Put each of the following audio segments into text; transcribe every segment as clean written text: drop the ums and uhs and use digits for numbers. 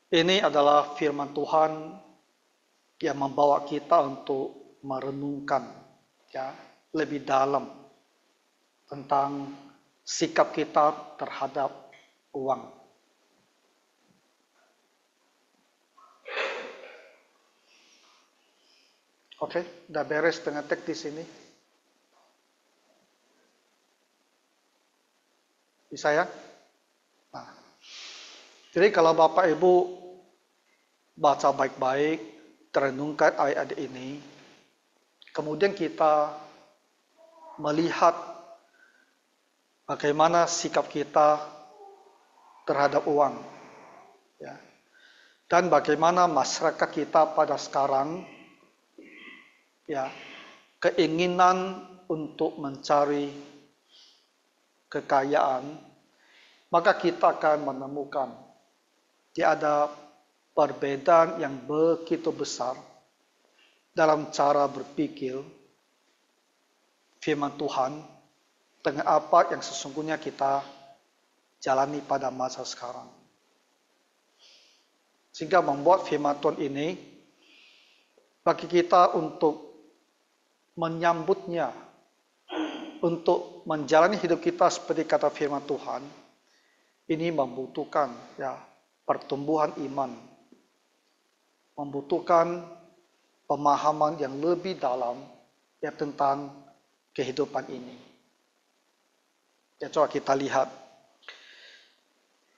Ini adalah firman Tuhan yang membawa kita untuk merenungkan ya lebih dalam tentang sikap kita terhadap uang. Oke, udah beres dengan teks di sini. Bisa ya? Nah, jadi kalau Bapak Ibu baca baik-baik, terenungkan ayat ini, kemudian kita melihat bagaimana sikap kita terhadap uang, ya, dan bagaimana masyarakat kita pada sekarang, ya, keinginan untuk mencari kekayaan, maka kita akan menemukan ada perbedaan yang begitu besar dalam cara berpikir firman Tuhan dengan apa yang sesungguhnya kita jalani pada masa sekarang. Sehingga membuat firman Tuhan ini bagi kita untuk menyambutnya, untuk menjalani hidup kita seperti kata firman Tuhan, ini membutuhkan ya pertumbuhan iman, membutuhkan pemahaman yang lebih dalam ya tentang kehidupan ini. Ya, coba kita lihat.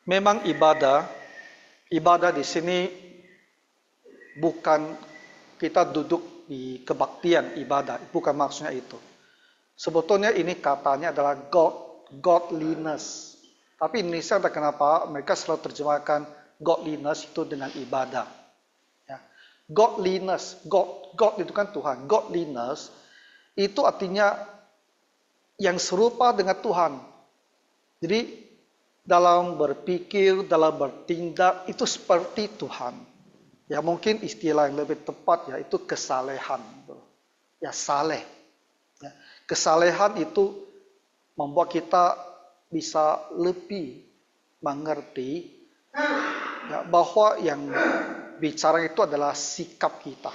Memang ibadah di sini bukan kita duduk di kebaktian ibadah, bukan maksudnya itu. Sebetulnya ini katanya adalah godliness. Tapi Indonesia entah kenapa mereka selalu terjemahkan godliness itu dengan ibadah. Ya. Godliness, God itu kan Tuhan. Godliness itu artinya yang serupa dengan Tuhan. Jadi dalam berpikir, dalam bertindak itu seperti Tuhan. Ya mungkin istilah yang lebih tepat ya itu kesalehan. Ya saleh. Ya, kesalehan itu membuat kita bisa lebih mengerti ya, bahwa yang bicara itu adalah sikap kita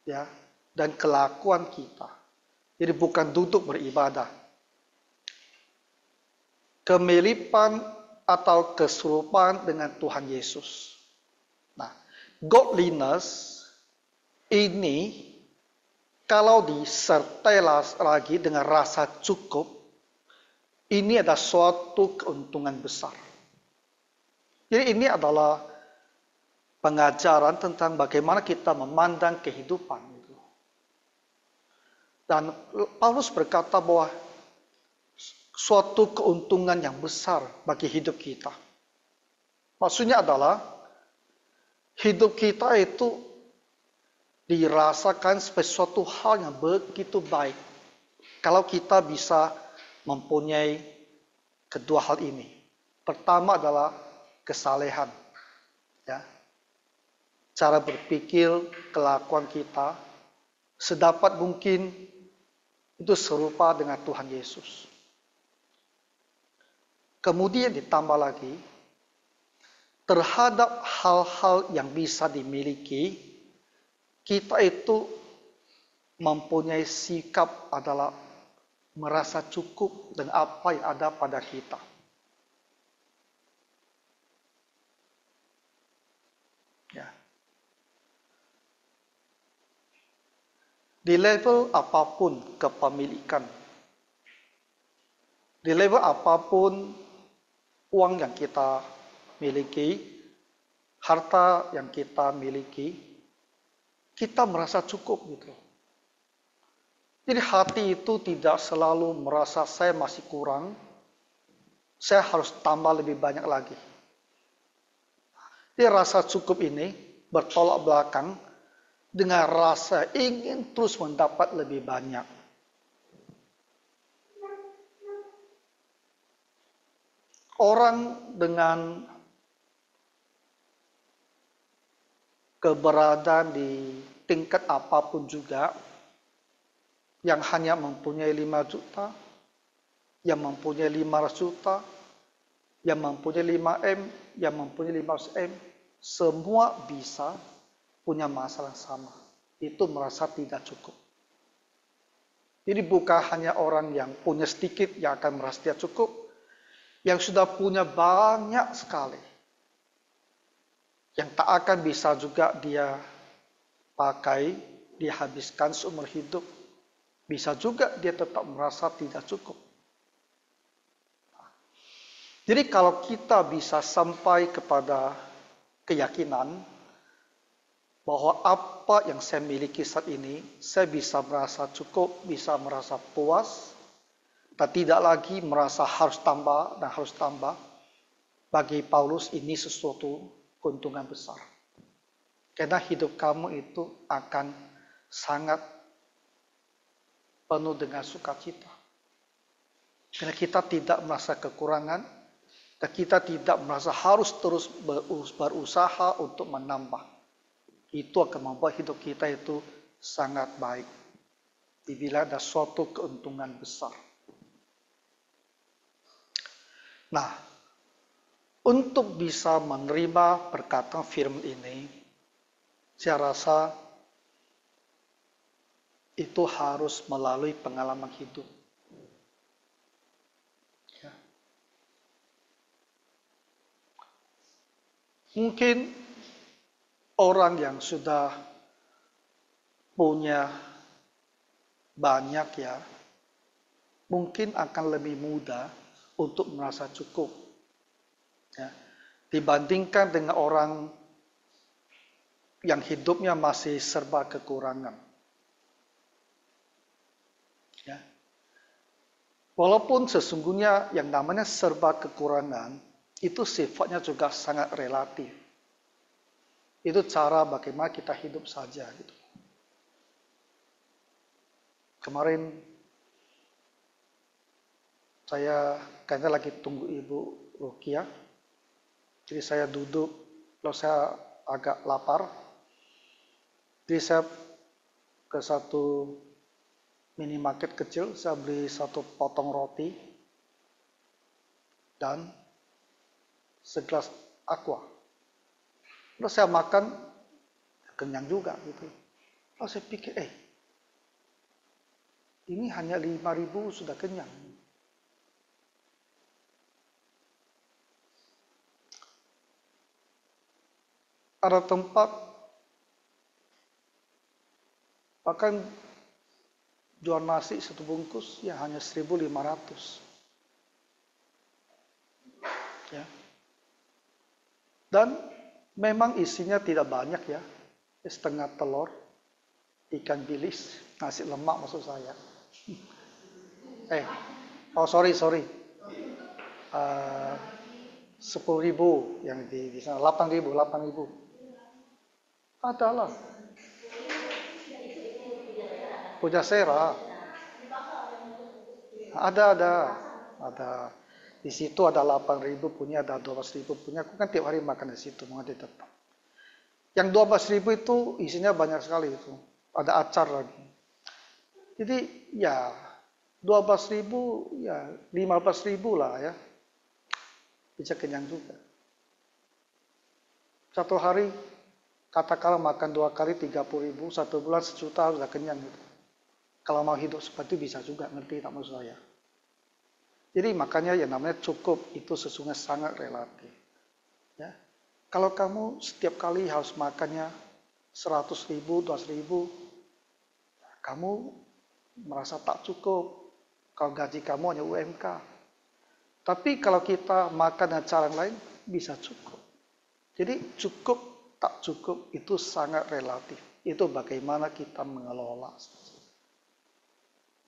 ya, dan kelakuan kita. Jadi bukan duduk beribadah. Kemiripan atau keserupaan dengan Tuhan Yesus. Nah, godliness ini kalau disertai lagi dengan rasa cukup, ini adalah suatu keuntungan besar. Jadi ini adalah pengajaran tentang bagaimana kita memandang kehidupan. Dan Paulus berkata bahwa suatu keuntungan yang besar bagi hidup kita. Maksudnya adalah hidup kita itu dirasakan sebagai suatu hal yang begitu baik. Kalau kita bisa mempunyai kedua hal ini. Pertama adalah kesalehan. Ya. Cara berpikir, kelakuan kita sedapat mungkin itu serupa dengan Tuhan Yesus. Kemudian ditambah lagi terhadap hal-hal yang bisa dimiliki, kita itu mempunyai sikap adalah merasa cukup dengan apa yang ada pada kita. Ya. Di level apapun kepemilikan, di level apapun uang yang kita miliki, harta yang kita miliki, kita merasa cukup gitu. Jadi hati itu tidak selalu merasa saya masih kurang, saya harus tambah lebih banyak lagi. Jadi rasa cukup ini bertolak belakang dengan rasa ingin terus mendapat lebih banyak. Orang dengan keberadaan di tingkat apapun juga, yang hanya mempunyai 5 juta, yang mempunyai 500 juta, yang mempunyai 5M, yang mempunyai 500M, semua bisa punya masalah yang sama. Itu merasa tidak cukup. Jadi bukan hanya orang yang punya sedikit yang akan merasa tidak cukup, yang sudah punya banyak sekali, yang tak akan bisa juga dia pakai, dihabiskan seumur hidup, bisa juga dia tetap merasa tidak cukup. Jadi kalau kita bisa sampai kepada keyakinan bahwa apa yang saya miliki saat ini, saya bisa merasa cukup, bisa merasa puas, dan tidak lagi merasa harus tambah dan harus tambah. Bagi Paulus ini sesuatu keuntungan besar. Karena hidup kamu itu akan sangat penuh dengan sukacita. Karena kita tidak merasa kekurangan, dan kita tidak merasa harus terus berusaha untuk menambah. Itu akan membuat hidup kita itu sangat baik. Dibilang ada suatu keuntungan besar. Nah, untuk bisa menerima perkataan firman ini, saya rasa itu harus melalui pengalaman hidup. Ya. Mungkin orang yang sudah punya banyak ya, mungkin akan lebih mudah untuk merasa cukup. Ya. Dibandingkan dengan orang yang hidupnya masih serba kekurangan. Ya. Walaupun sesungguhnya yang namanya serba kekurangan, itu sifatnya juga sangat relatif. Itu cara bagaimana kita hidup saja. Gitu. Kemarin saya kayaknya lagi tunggu Ibu Rukia. Jadi saya duduk, lalu saya agak lapar. Jadi saya ke satu minimarket kecil, saya beli satu potong roti dan segelas aqua. Lalu saya makan, kenyang juga gitu. Lalu saya pikir, ini hanya 5.000 sudah kenyang. Ada tempat bahkan jual nasi satu bungkus ya hanya 1.500. Ya. Dan memang isinya tidak banyak ya. Setengah telur, ikan bilis, nasi lemak maksud saya. Sorry. 10.000 yang di sana, 8.000. Adalah. Puja Sera. Ada. Di situ ada 8.000 punya, ada 12.000 punya. Aku kan tiap hari makan di situ, mau tetap. Yang 12.000 itu isinya banyak sekali itu. Ada acar lagi. Jadi ya 12.000 ya 15.000 lah ya. Bisa kenyang juga. Satu hari katakanlah makan 2 kali 30.000, 1 bulan 1 juta sudah kenyang gitu. Kalau mau hidup seperti itu bisa juga, ngerti tak maksud saya. Jadi makanya yang namanya cukup itu sesungguhnya sangat relatif. Ya. Kalau kamu setiap kali harus makannya 100.000, 200.000, kamu merasa tak cukup. Kalau gaji kamu hanya UMK. Tapi kalau kita makan dengan cara lain, bisa cukup. Jadi cukup, tak cukup itu sangat relatif. Itu bagaimana kita mengelola.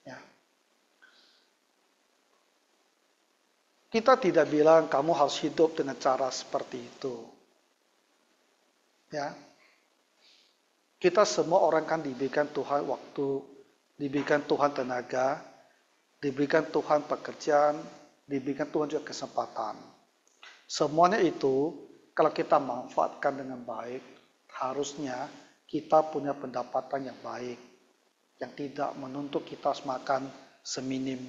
Ya. Kita tidak bilang kamu harus hidup dengan cara seperti itu. Ya. Kita semua orang kan diberikan Tuhan waktu, diberikan Tuhan tenaga, diberikan Tuhan pekerjaan, diberikan Tuhan juga kesempatan. Semuanya itu kalau kita manfaatkan dengan baik, harusnya kita punya pendapatan yang baik, yang tidak menuntut kita harus makan seminim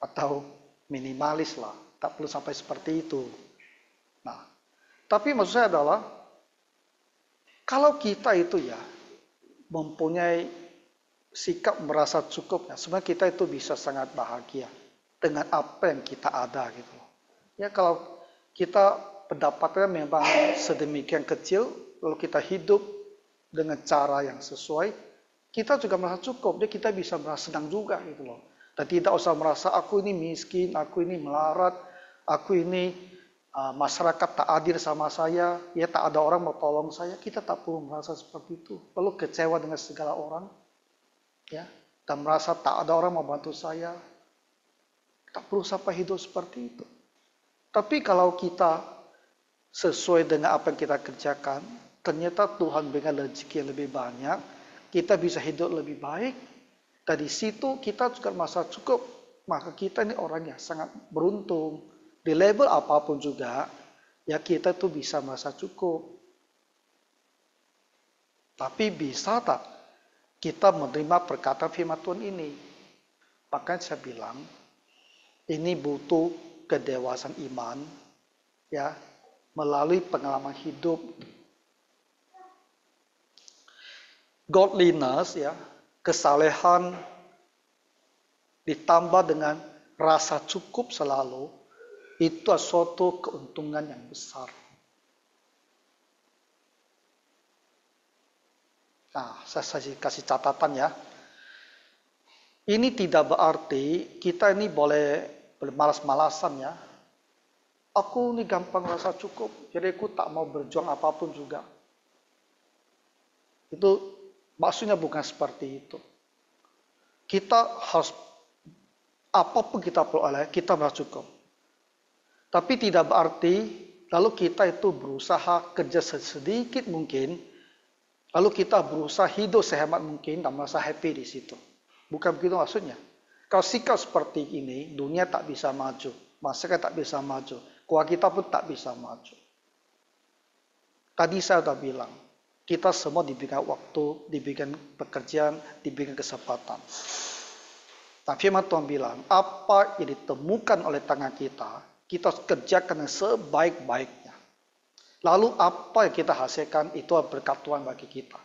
atau minimalis lah, tak perlu sampai seperti itu. Nah, Tapi maksud saya adalah, kalau kita itu ya mempunyai sikap merasa cukup, ya, sebenarnya kita itu bisa sangat bahagia dengan apa yang kita ada gitu loh. Ya kalau kita pendapatnya memang sedemikian kecil, lalu kita hidup dengan cara yang sesuai, kita juga merasa cukup. Jadi kita bisa merasa senang juga gitu loh. Dan tidak usah merasa aku ini miskin, aku ini melarat, aku ini masyarakat tak adil sama saya, ya tak ada orang mau tolong saya. Kita tak perlu merasa seperti itu. Lalu kecewa dengan segala orang, ya, dan merasa tak ada orang mau bantu saya. Tak perlu sampai hidup seperti itu. Tapi kalau kita sesuai dengan apa yang kita kerjakan, ternyata Tuhan berikan rezeki yang lebih banyak, kita bisa hidup lebih baik, dari situ kita juga merasa cukup. Maka kita ini orang yang sangat beruntung. Di level apapun juga, ya kita tuh bisa merasa cukup. Tapi bisa tak kita menerima perkataan firman Tuhan ini? Makanya saya bilang, ini butuh kedewasaan iman, ya, melalui pengalaman hidup. Godliness, ya, kesalehan ditambah dengan rasa cukup selalu, itu suatu keuntungan yang besar. Nah, saya kasih catatan ya. Ini tidak berarti kita ini boleh bermalas-malasan ya. Aku ini gampang rasa cukup, jadi aku tak mau berjuang apapun juga. Itu maksudnya bukan seperti itu. Kita harus, apapun kita peroleh, kita merasa cukup. Tapi tidak berarti lalu kita itu berusaha kerja sedikit mungkin, lalu kita berusaha hidup sehemat mungkin dan merasa happy di situ. Bukan begitu maksudnya. Kalau sikap seperti ini, dunia tak bisa maju, masyarakat tak bisa maju, keluarga kita pun tak bisa maju. Tadi saya sudah bilang, kita semua diberikan waktu, diberikan pekerjaan, diberikan kesempatan. Nah, firman Tuhan bilang, apa yang ditemukan oleh tangan kita, kita harus kerjakan yang sebaik-baiknya. Lalu apa yang kita hasilkan, itu berkat Tuhan bagi kita.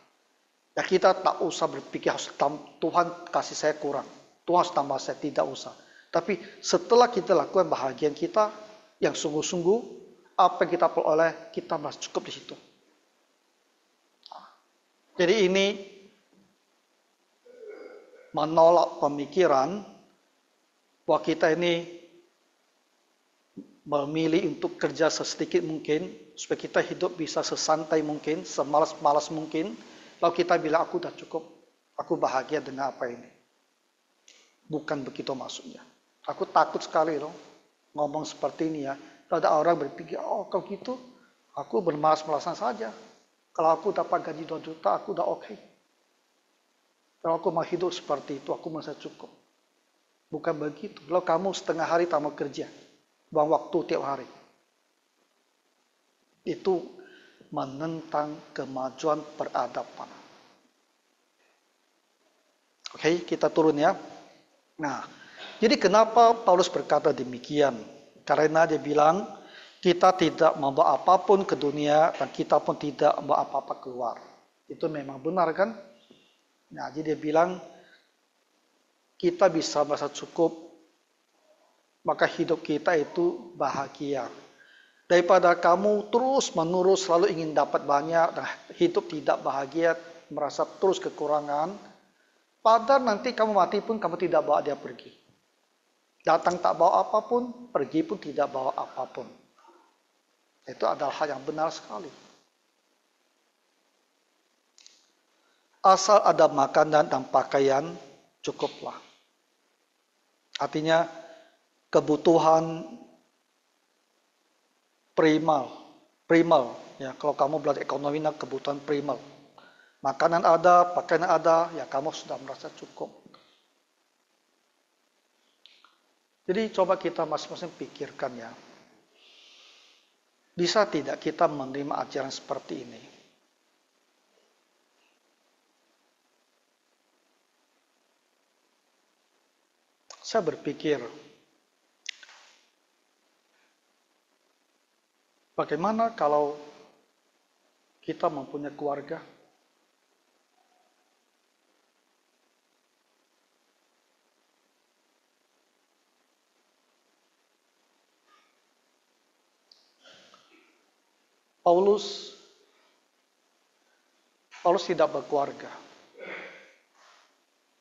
Ya kita tak usah berpikir, Tuhan kasih saya kurang, Tuhan harus tambah saya, tidak usah. Tapi setelah kita lakukan bahagian kita, yang sungguh-sungguh, apa yang kita peroleh, kita merasa cukup di situ. Jadi ini menolak pemikiran bahwa kita ini memilih untuk kerja sesedikit mungkin, supaya kita hidup bisa sesantai mungkin, semalas-malas mungkin, lalu kita bilang aku udah cukup, aku bahagia dengan apa ini. Bukan begitu maksudnya. Aku takut sekali loh ngomong seperti ini ya. Kalau ada orang berpikir, oh kalau gitu aku bermalas-malasan saja. Kalau aku dapat gaji 2 juta, aku udah oke. Kalau aku mau hidup seperti itu, aku merasa cukup. Bukan begitu. Kalau kamu setengah hari tak mau kerja, buang waktu tiap hari, itu menentang kemajuan peradaban. Oke, kita turun ya. Nah, jadi kenapa Paulus berkata demikian? Karena dia bilang, kita tidak membawa apapun ke dunia, dan kita pun tidak membawa apa-apa keluar. Itu memang benar kan? Nah, jadi dia bilang, kita bisa merasa cukup, maka hidup kita itu bahagia. Daripada kamu terus-menerus selalu ingin dapat banyak, dan hidup tidak bahagia, merasa terus kekurangan, padahal nanti kamu mati pun kamu tidak bawa dia pergi. Datang tak bawa apapun, pergi pun tidak bawa apapun. Itu adalah hal yang benar sekali. Asal ada makanan dan pakaian, cukuplah. Artinya kebutuhan primal. Ya, kalau kamu belajar ekonomi, kebutuhan primal. Makanan ada, pakaian ada, ya kamu sudah merasa cukup. Jadi coba kita masing-masing pikirkan ya. Bisa tidak kita menerima ajaran seperti ini? Saya berpikir, Bagaimana kalau kita mempunyai keluarga? Paulus tidak berkeluarga.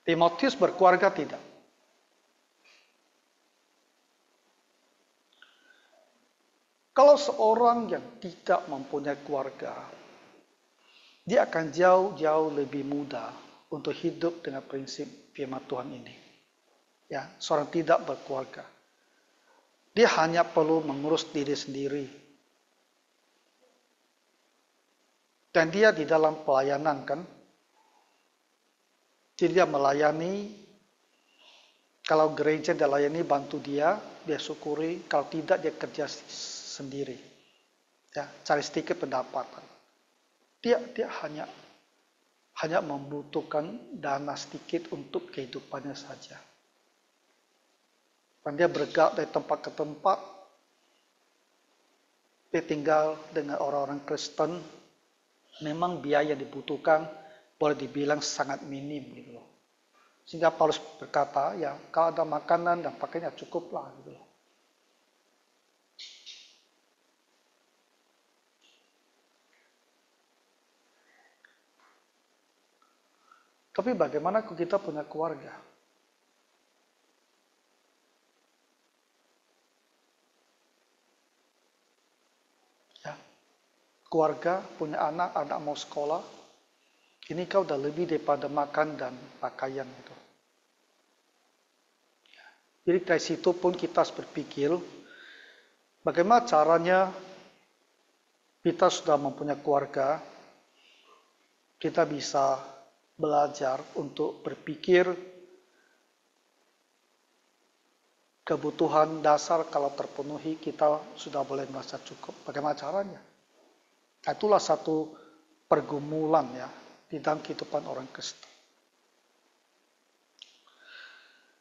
Timotius berkeluarga tidak. Kalau seorang yang tidak mempunyai keluarga, dia akan jauh-jauh lebih mudah untuk hidup dengan prinsip firman Tuhan ini. Ya, seorang tidak berkeluarga. Dia hanya perlu mengurus diri sendiri. Dan dia di dalam pelayanan kan. Jadi dia melayani. Kalau gereja dia layani, bantu dia syukuri. Kalau tidak, dia kerja sendiri. Ya, cari sedikit pendapatan. Dia hanya membutuhkan dana sedikit untuk kehidupannya saja. Dan dia bergerak dari tempat ke tempat. Dia tinggal dengan orang-orang Kristen. Memang biaya yang dibutuhkan boleh dibilang sangat minim gitu loh. Sehingga Paulus berkata, ya kalau ada makanan dan pakaiannya cukuplah gitu loh. Tapi bagaimana kalau kita punya keluarga? Ya, keluarga, punya anak mau sekolah, ini kau udah lebih daripada makan dan pakaian itu. Jadi dari situ pun kita harus berpikir, bagaimana caranya kita sudah mempunyai keluarga, kita bisa belajar untuk berpikir kebutuhan dasar kalau terpenuhi kita sudah boleh merasa cukup. Bagaimana caranya? Itulah satu pergumulan ya di dalam kehidupan orang Kristen.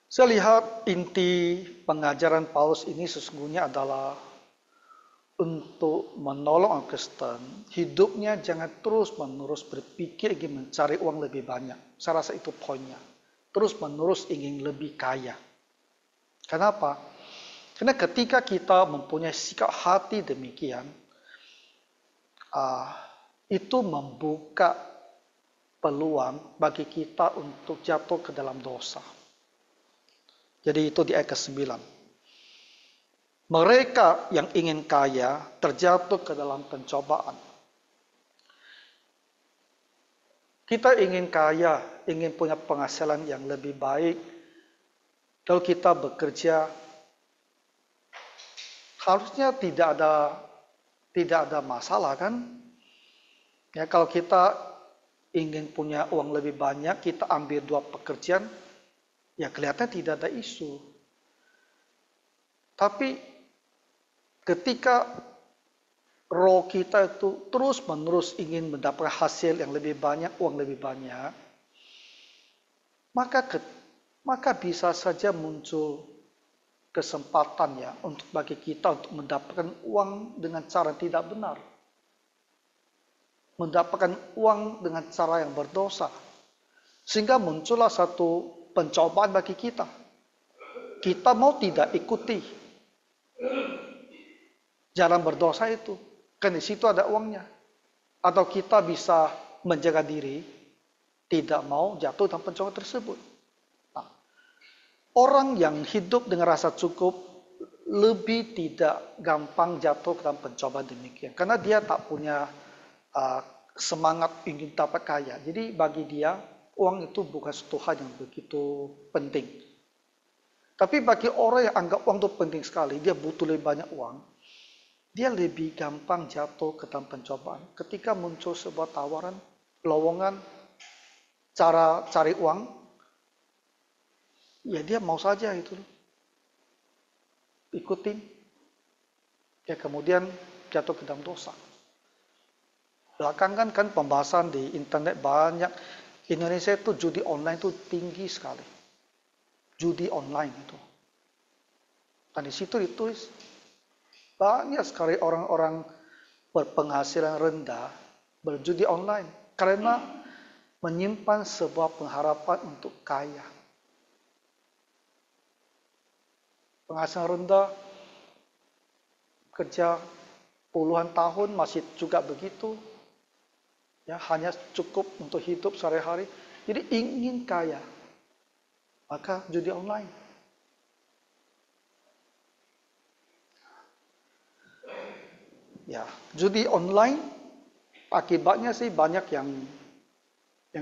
Saya lihat inti pengajaran Paulus ini sesungguhnya adalah untuk menolong orang Kristen, hidupnya jangan terus-menerus berpikir ingin mencari uang lebih banyak. Saya rasa itu poinnya. Terus-menerus ingin lebih kaya. Kenapa? Karena ketika kita mempunyai sikap hati demikian, itu membuka peluang bagi kita untuk jatuh ke dalam dosa. Jadi itu di ayat ke-9. Mereka yang ingin kaya terjatuh ke dalam pencobaan. Kita ingin kaya, ingin punya penghasilan yang lebih baik. Kalau kita bekerja, harusnya tidak ada masalah kan? Ya, kalau kita ingin punya uang lebih banyak, kita ambil 2 pekerjaan, ya kelihatan tidak ada isu. Tapi ketika roh kita itu terus-menerus ingin mendapatkan hasil yang lebih banyak, uang lebih banyak, maka bisa saja muncul kesempatan ya untuk bagi kita untuk mendapatkan uang dengan cara tidak benar. Mendapatkan uang dengan cara yang berdosa. Sehingga muncullah satu pencobaan bagi kita. Kita mau tidak ikuti jalan berdosa itu. Kan di situ ada uangnya. Atau kita bisa menjaga diri, tidak mau jatuh dalam pencobaan tersebut. Nah, orang yang hidup dengan rasa cukup lebih tidak gampang jatuh ke dalam pencobaan demikian. Karena dia tak punya semangat ingin dapat kaya. Jadi bagi dia, uang itu bukan suatu hal yang begitu penting. Tapi bagi orang yang anggap uang itu penting sekali, dia butuh lebih banyak uang, dia lebih gampang jatuh ke dalam pencobaan. Ketika muncul sebuah tawaran, lowongan, cara cari uang, ya dia mau saja itu. Ikutin. Ya kemudian jatuh ke dalam dosa. Belakangan kan pembahasan di internet banyak. Indonesia itu judi online itu tinggi sekali. Judi online itu. Dan di situ ditulis banyak sekali orang-orang berpenghasilan rendah berjudi online karena menyimpan sebuah pengharapan untuk kaya. Penghasilan rendah, kerja puluhan tahun masih juga begitu. Ya, hanya cukup untuk hidup sehari-hari. Jadi ingin kaya, maka judi online. Ya, judi online akibatnya sih banyak yang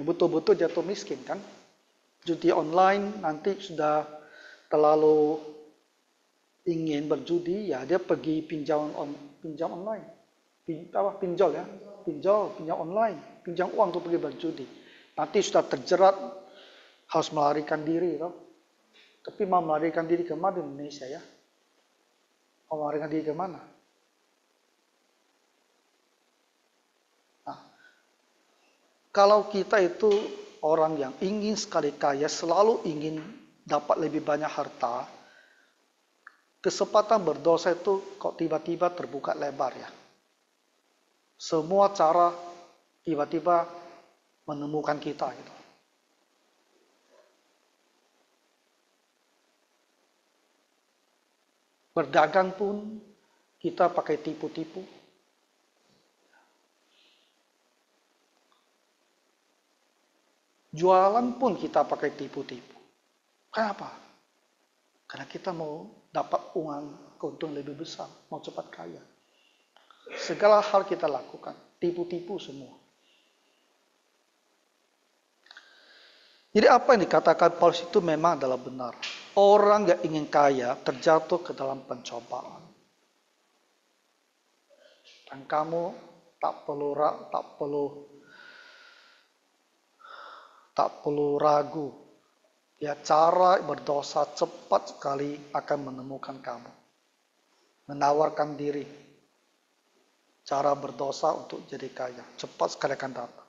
betul-betul jatuh miskin kan. Judi online nanti sudah terlalu ingin berjudi, ya dia pergi pinjam online. Pinjol ya, pinjam online, pinjam uang untuk pergi berjudi. Nanti sudah terjerat harus melarikan diri, toh. Tapi mau melarikan diri ke mana di Indonesia ya? Mau melarikan diri ke mana? Nah, kalau kita itu orang yang ingin sekali kaya, selalu ingin dapat lebih banyak harta, kesempatan berdosa itu kok tiba-tiba terbuka lebar ya. Semua cara tiba-tiba menemukan kita gitu. Berdagang pun kita pakai tipu-tipu. Jualan pun kita pakai tipu-tipu. Kenapa? Karena kita mau dapat uang keuntungan lebih besar, mau cepat kaya. Segala hal kita lakukan, tipu-tipu semua. Jadi apa yang dikatakan Paulus itu memang adalah benar. Orang yang ingin kaya terjatuh ke dalam pencobaan. Dan kamu tak perlu ragu. Ya, cara berdosa cepat sekali akan menemukan kamu. Menawarkan diri. Cara berdosa untuk jadi kaya. Cepat sekali akan datang.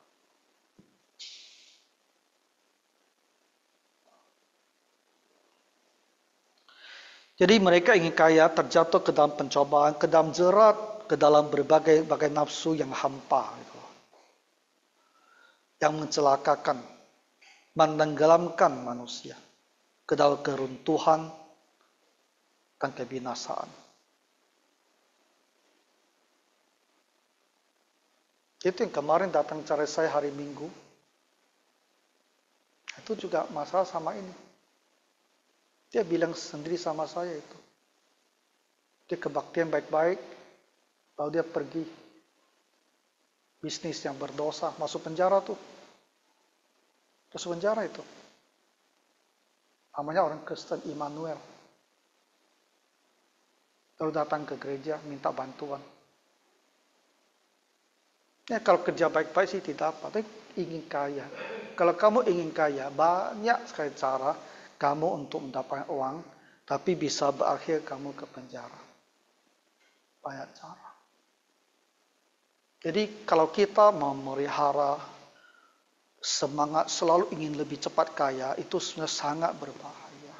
Jadi mereka ingin kaya terjatuh ke dalam pencobaan, ke dalam jerat, ke dalam berbagai nafsu yang hampa. Gitu. Yang mencelakakan, menenggelamkan manusia ke dalam keruntuhan dan kebinasaan. Itu yang kemarin datang cari saya hari Minggu. Itu juga masalah sama ini. Dia bilang sendiri sama saya itu. Dia kebaktian baik-baik, lalu dia pergi bisnis yang berdosa, masuk penjara tuh. Masuk penjara itu. Namanya orang Kristen Immanuel. Lalu datang ke gereja minta bantuan. Ya kalau kerja baik-baik sih tidak apa, tapi ingin kaya. Kalau kamu ingin kaya, banyak sekali cara kamu untuk mendapatkan uang, tapi bisa berakhir kamu ke penjara. Banyak cara. Jadi kalau kita memelihara semangat selalu ingin lebih cepat kaya, itu sebenarnya sangat berbahaya.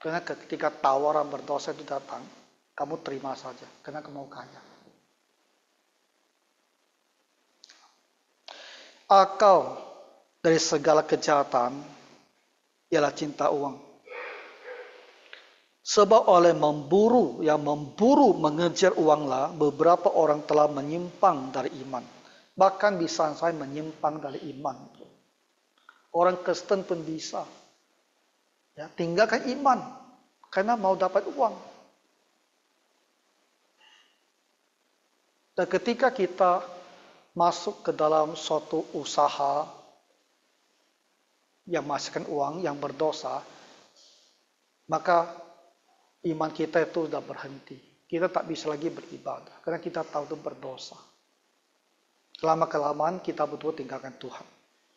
Karena ketika tawaran berdosa itu datang, kamu terima saja, karena kamu mau kaya. Akal dari segala kejahatan ialah cinta uang. Sebab oleh memburu mengejar uanglah, beberapa orang telah menyimpang dari iman. Bahkan bisa saya menyimpang dari iman. Orang Kristen pun bisa. Ya, tinggalkan iman karena mau dapat uang. Dan ketika kita masuk ke dalam suatu usaha yang menghasilkan uang, yang berdosa, maka iman kita itu sudah berhenti. Kita tak bisa lagi beribadah karena kita tahu itu berdosa. Lama-kelamaan kita betul-betul tinggalkan Tuhan.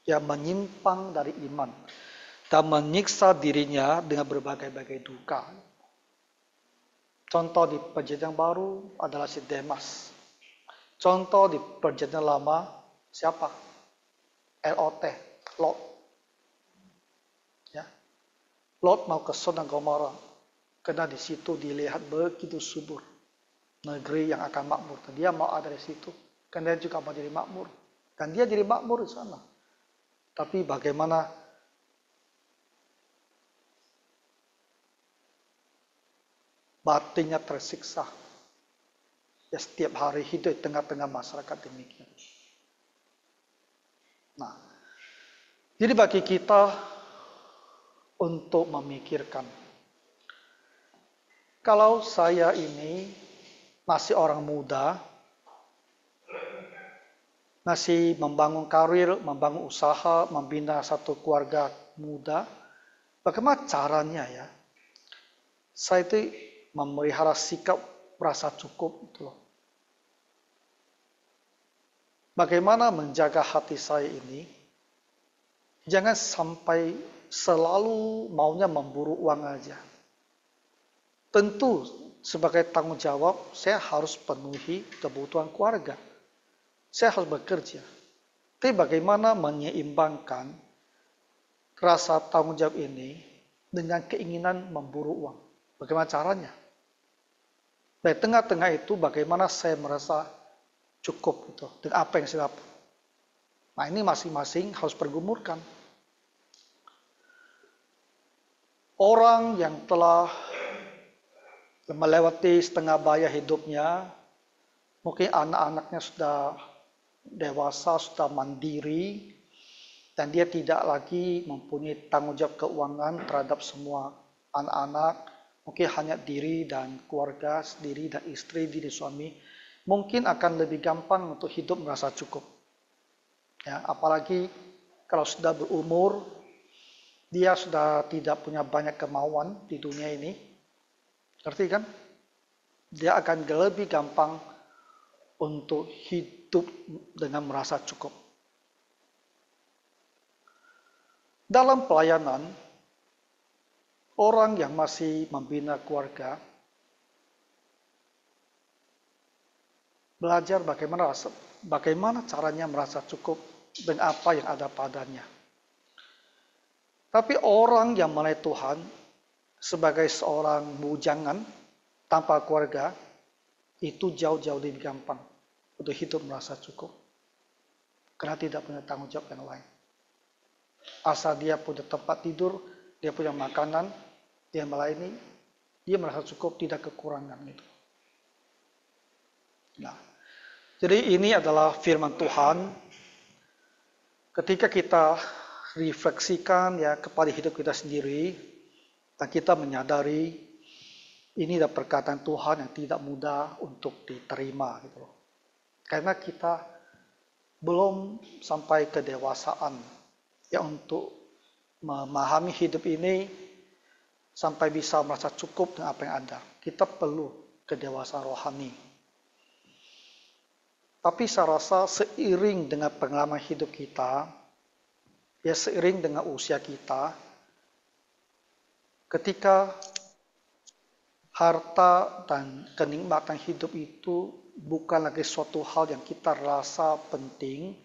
Yang menyimpang dari iman dan menyiksa dirinya dengan berbagai-bagai duka. Contoh di perjanjian baru adalah si Demas. Contoh di perjanjian lama siapa? LOT, Lot. Ya. Lot mau ke Sodom dan Gomora karena di situ dilihat begitu subur. negeri yang akan makmur. Dan dia mau ada di situ. Kan dia juga mau jadi makmur. Dan dia jadi makmur di sana. Tapi bagaimana batinnya tersiksa. Ya setiap hari hidup di tengah-tengah masyarakat demikian. Nah, jadi bagi kita untuk memikirkan, kalau saya ini masih orang muda, masih membangun karir, membangun usaha, membina satu keluarga muda, bagaimana caranya ya? Saya itu memelihara sikap merasa cukup itu loh. Bagaimana menjaga hati saya ini? Jangan sampai selalu maunya memburu uang aja. Tentu sebagai tanggung jawab saya harus penuhi kebutuhan keluarga. Saya harus bekerja. Tapi bagaimana menyeimbangkan rasa tanggung jawab ini dengan keinginan memburu uang? Bagaimana caranya? Di tengah-tengah itu bagaimana saya merasa cukup itu dengan apa yang saya dapat. Nah, ini masing-masing harus pergumulkan. Orang yang telah melewati setengah bayar hidupnya, mungkin anak-anaknya sudah dewasa, sudah mandiri, dan dia tidak lagi mempunyai tanggung jawab keuangan terhadap semua anak-anak, mungkin hanya diri dan keluarga sendiri dan istri, diri suami, mungkin akan lebih gampang untuk hidup merasa cukup. Ya, apalagi kalau sudah berumur, dia sudah tidak punya banyak kemauan di dunia ini. Ngerti kan? Dia akan lebih gampang untuk hidup dengan merasa cukup. Dalam pelayanan, orang yang masih membina keluarga, belajar bagaimana caranya merasa cukup dengan apa yang ada padanya. Tapi orang yang melayani Tuhan sebagai seorang bujangan tanpa keluarga, itu jauh-jauh lebih gampang untuk hidup merasa cukup. Karena tidak punya tanggung jawab yang lain. Asal dia punya tempat tidur, dia punya makanan, dia melayani, dia merasa cukup, tidak kekurangan gitu. Nah, jadi ini adalah firman Tuhan. Ketika kita refleksikan ya kepada hidup kita sendiri, dan kita menyadari ini adalah perkataan Tuhan yang tidak mudah untuk diterima gitu loh. Karena kita belum sampai kedewasaan ya untuk memahami hidup ini sampai bisa merasa cukup dengan apa yang ada. Kita perlu kedewasaan rohani. Tapi saya rasa seiring dengan pengalaman hidup kita, ya seiring dengan usia kita, ketika harta dan kenikmatan hidup itu bukan lagi suatu hal yang kita rasa penting,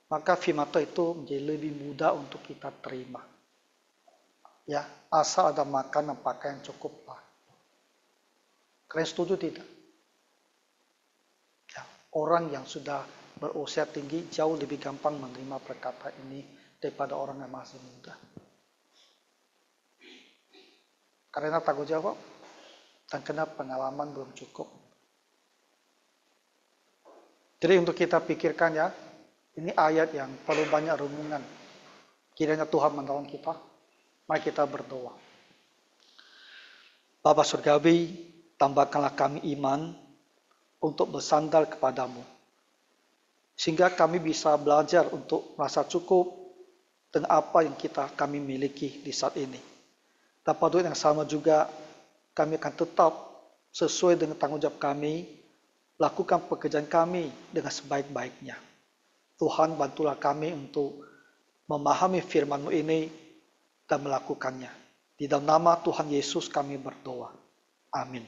maka firman Tuhan itu menjadi lebih mudah untuk kita terima. Ya, asal ada makan dan pakaian cukuplah. Kalian setuju tidak? Ya, orang yang sudah berusia tinggi jauh lebih gampang menerima perkataan ini daripada orang yang masih muda. Karena tanggung jawab dan karena pengalaman belum cukup. Jadi untuk kita pikirkan ya, ini ayat yang perlu banyak renungan. Kiranya Tuhan menolong kita. Mari kita berdoa. Bapa Surgawi, tambahkanlah kami iman untuk bersandar kepadamu. Sehingga kami bisa belajar untuk merasa cukup dengan apa yang kami miliki di saat ini. Dan pada waktu yang sama juga kami akan tetap sesuai dengan tanggung jawab kami, lakukan pekerjaan kami dengan sebaik-baiknya. Tuhan bantulah kami untuk memahami firman-Mu ini dan melakukannya. Di dalam nama Tuhan Yesus kami berdoa. Amin.